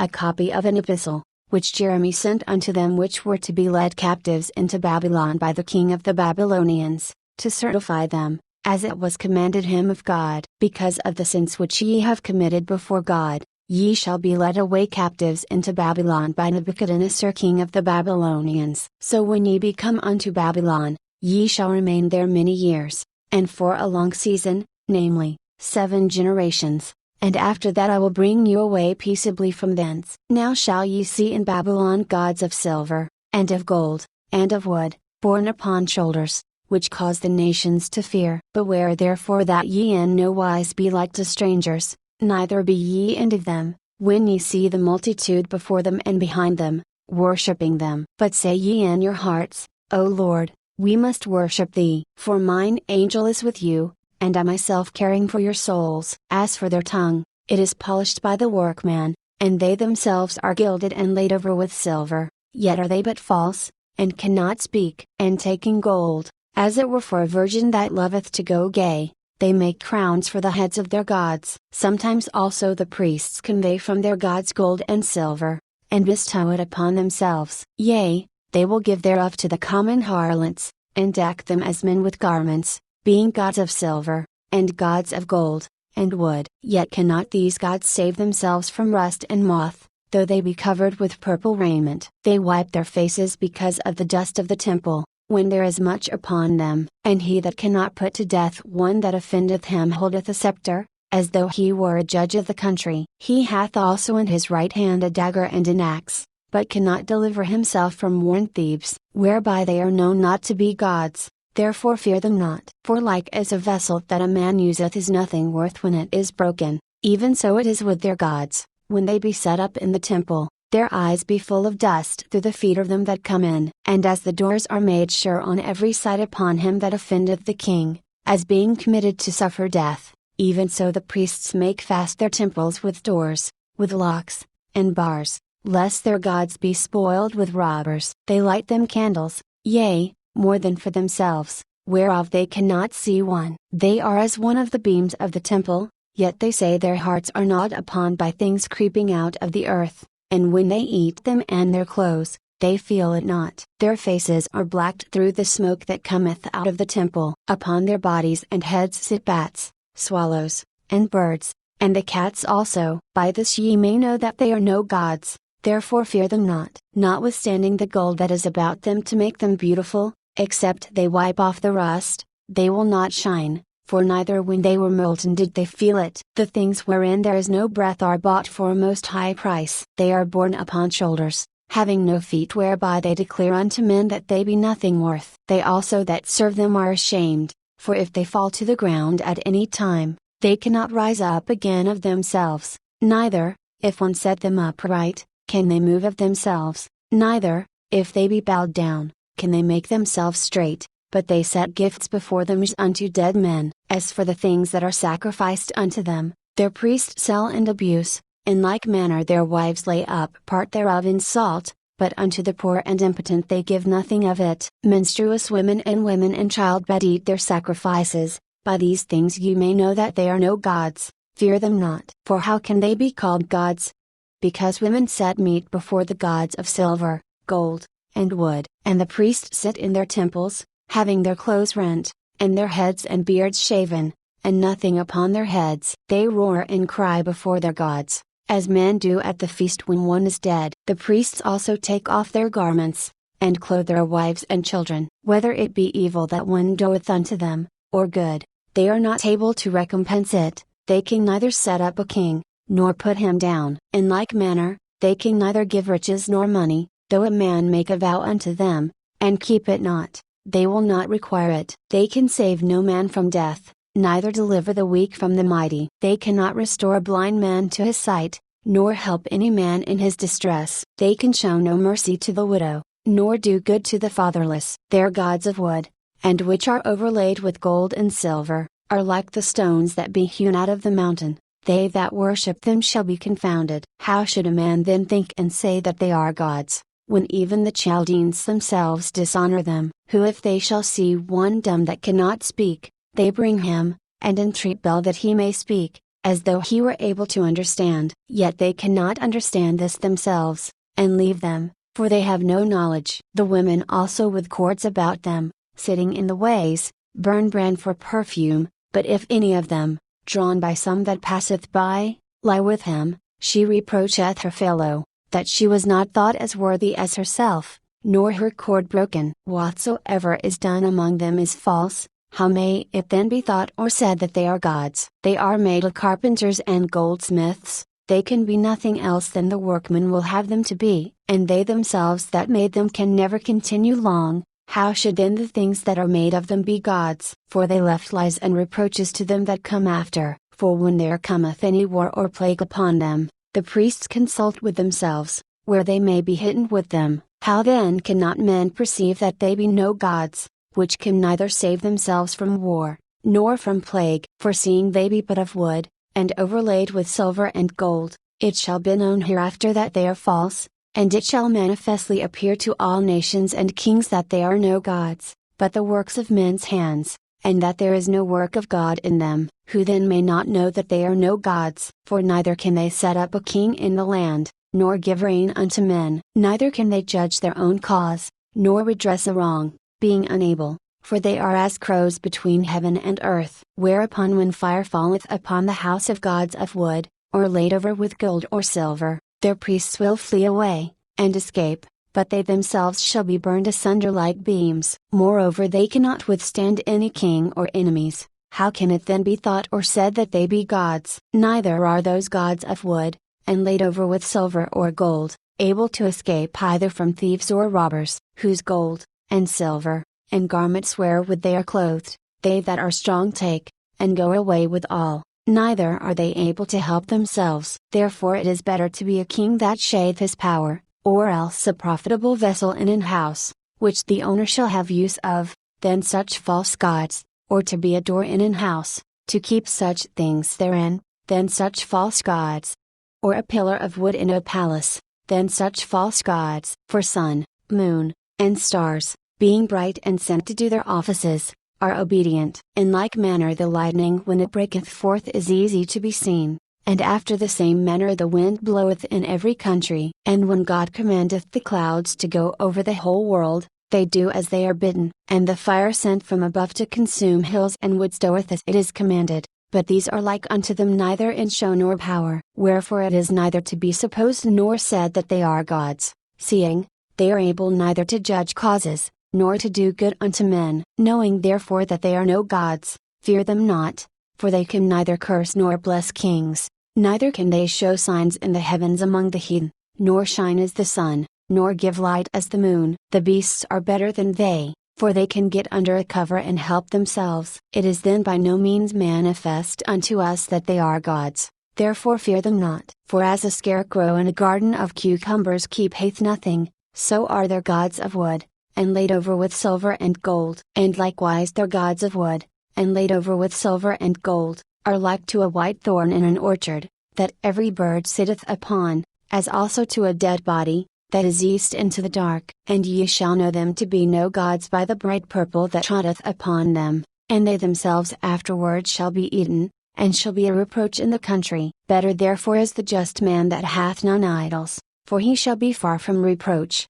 a copy of an epistle, which Jeremy sent unto them which were to be led captives into Babylon by the king of the Babylonians, to certify them, as it was commanded him of God. Because of the sins which ye have committed before God, ye shall be led away captives into Babylon by Nebuchadnezzar king of the Babylonians. So when ye be come unto Babylon, ye shall remain there many years, and for a long season, namely, 7 generations. And after that I will bring you away peaceably from thence. Now shall ye see in Babylon gods of silver, and of gold, and of wood, borne upon shoulders, which cause the nations to fear. Beware therefore that ye in no wise be like to strangers, neither be ye into them, when ye see the multitude before them and behind them, worshipping them. But say ye in your hearts, O Lord, we must worship thee. For mine angel is with you, and I myself caring for your souls. As for their tongue, it is polished by the workman, and they themselves are gilded and laid over with silver, yet are they but false, and cannot speak. And taking gold, as it were for a virgin that loveth to go gay, they make crowns for the heads of their gods. Sometimes also the priests convey from their gods gold and silver, and bestow it upon themselves. Yea, they will give thereof to the common harlots, and deck them as men with garments, being gods of silver, and gods of gold, and wood. Yet cannot these gods save themselves from rust and moth, though they be covered with purple raiment. They wipe their faces because of the dust of the temple, when there is much upon them. And he that cannot put to death one that offendeth him holdeth a scepter, as though he were a judge of the country. He hath also in his right hand a dagger and an axe, but cannot deliver himself from worn thieves, whereby they are known not to be gods. Therefore fear them not. For like as a vessel that a man useth is nothing worth when it is broken, even so it is with their gods, when they be set up in the temple, their eyes be full of dust through the feet of them that come in. And as the doors are made sure on every side upon him that offendeth the king, as being committed to suffer death, even so the priests make fast their temples with doors, with locks, and bars, lest their gods be spoiled with robbers. They light them candles, yea, more than for themselves, whereof they cannot see one. They are as one of the beams of the temple, yet they say their hearts are gnawed upon by things creeping out of the earth, and when they eat them and their clothes, they feel it not. Their faces are blacked through the smoke that cometh out of the temple. Upon their bodies and heads sit bats, swallows, and birds, and the cats also. By this ye may know that they are no gods, therefore fear them not. Notwithstanding the gold that is about them to make them beautiful, except they wipe off the rust, they will not shine, for neither when they were molten did they feel it. The things wherein there is no breath are bought for a most high price. They are borne upon shoulders, having no feet whereby they declare unto men that they be nothing worth. They also that serve them are ashamed, for if they fall to the ground at any time, they cannot rise up again of themselves, neither, if one set them upright, can they move of themselves, neither, if they be bowed down, can they make themselves straight, but they set gifts before them as unto dead men. As for the things that are sacrificed unto them, their priests sell and abuse, in like manner their wives lay up part thereof in salt, but unto the poor and impotent they give nothing of it. Menstruous women and women in childbed eat their sacrifices. By these things you may know that they are no gods. Fear them not. For how can they be called gods? Because women set meat before the gods of silver, gold, and wood, and the priests sit in their temples, having their clothes rent, and their heads and beards shaven, and nothing upon their heads. They roar and cry before their gods, as men do at the feast when one is dead. The priests also take off their garments, and clothe their wives and children. Whether it be evil that one doeth unto them, or good, they are not able to recompense it. They can neither set up a king, nor put him down. In like manner, they can neither give riches nor money, though a man make a vow unto them, and keep it not, they will not require it. They can save no man from death, neither deliver the weak from the mighty. They cannot restore a blind man to his sight, nor help any man in his distress. They can show no mercy to the widow, nor do good to the fatherless. Their gods of wood, and which are overlaid with gold and silver, are like the stones that be hewn out of the mountain. They that worship them shall be confounded. How should a man then think and say that they are gods, when even the Chaldeans themselves dishonor them? Who if they shall see one dumb that cannot speak, they bring him, and entreat Bel that he may speak, as though he were able to understand. Yet they cannot understand this themselves, and leave them, for they have no knowledge. The women also with cords about them, sitting in the ways, burn brand for perfume, but if any of them, drawn by some that passeth by, lie with him, she reproacheth her fellow, that she was not thought as worthy as herself, nor her cord broken. Whatsoever is done among them is false. How may it then be thought or said that they are gods? They are made of carpenters and goldsmiths, they can be nothing else than the workman will have them to be, and they themselves that made them can never continue long. How should then the things that are made of them be gods? For they left lies and reproaches to them that come after. For when there cometh any war or plague upon them, the priests consult with themselves, where they may be hidden with them. How then cannot men perceive that they be no gods, which can neither save themselves from war, nor from plague? For seeing they be but of wood, and overlaid with silver and gold, it shall be known hereafter that they are false, and it shall manifestly appear to all nations and kings that they are no gods, but the works of men's hands, and that there is no work of God in them. Who then may not know that they are no gods? For neither can they set up a king in the land, nor give rain unto men, neither can they judge their own cause, nor redress a wrong, being unable, for they are as crows between heaven and earth. Whereupon when fire falleth upon the house of gods of wood, or laid over with gold or silver, their priests will flee away, and escape, but they themselves shall be burned asunder like beams. Moreover they cannot withstand any king or enemies. How can it then be thought or said that they be gods? Neither are those gods of wood, and laid over with silver or gold, able to escape either from thieves or robbers, whose gold, and silver, and garments wherewith they are clothed, they that are strong take, and go away with all. Neither are they able to help themselves. Therefore it is better to be a king that shave his power, or else a profitable vessel in an house, which the owner shall have use of, than such false gods, or to be a door in an house, to keep such things therein, than such false gods. Or a pillar of wood in a palace, than such false gods. For sun, moon, and stars, being bright and sent to do their offices, are obedient. In like manner the lightning when it breaketh forth is easy to be seen, and after the same manner the wind bloweth in every country. And when God commandeth the clouds to go over the whole world, they do as they are bidden. And the fire sent from above to consume hills and woods doeth as it is commanded. But these are like unto them neither in show nor power. Wherefore it is neither to be supposed nor said that they are gods, seeing, they are able neither to judge causes, nor to do good unto men. Knowing therefore that they are no gods, fear them not, for they can neither curse nor bless kings, neither can they show signs in the heavens among the heathen, nor shine as the sun, nor give light as the moon. The beasts are better than they, for they can get under a cover and help themselves. It is then by no means manifest unto us that they are gods, therefore fear them not. For as a scarecrow in a garden of cucumbers keepeth nothing, so are their gods of wood, and laid over with silver and gold. And likewise their gods of wood, and laid over with silver and gold, are like to a white thorn in an orchard, that every bird sitteth upon, as also to a dead body, that is east into the dark. And ye shall know them to be no gods by the bright purple that trotteth upon them, and they themselves afterward shall be eaten, and shall be a reproach in the country. Better therefore is the just man that hath none idols, for he shall be far from reproach.